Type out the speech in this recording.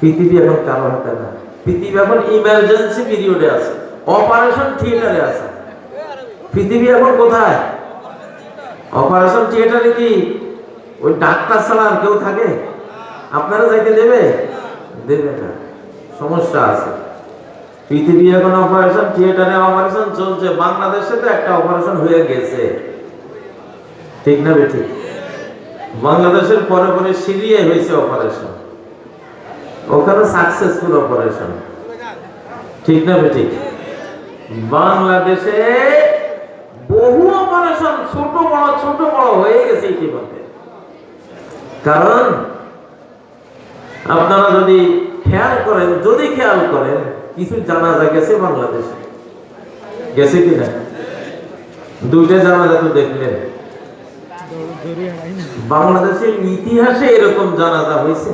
পৃথিবী এখন কারো হাতে না। পৃথিবী এখন ইমার্জেন্সি পিরিয়ডে আছে, অপারেশন থিয়েটারে আছে। পৃথিবী এখন কোথায়? অপারেশন থিয়েটারে। কি ওই ডাক্তার ছাড়া আর কেউ থাকে? আপনারা যাইতে দেবে? দেবে না। সমস্যা আছে। পৃথিবী এখন অপারেশন থিয়েটারে অপারেশন চলছে। বাংলাদেশে তো একটা অপারেশন হয়ে গেছে, ঠিক না বেঠিক? বাংলাদেশের পরে পরে সিরিয়ায় হয়েছে অপারেশন, ওখানে সাকসেসফুল অপারেশন, ঠিক না বেঠিক? বাংলাদেশে বহু অপারেশন ছোট বড় হয়ে গেছে ইতিমধ্যে। কারণ আপনারা যদি খেয়াল করেন কিছু জানাজা গেছে বাংলাদেশে, গেছে কিনা? দুইটা জানাজা তো দেখলেন। বাংলাদেশের ইতিহাসে এরকম জানাজা হয়েছে?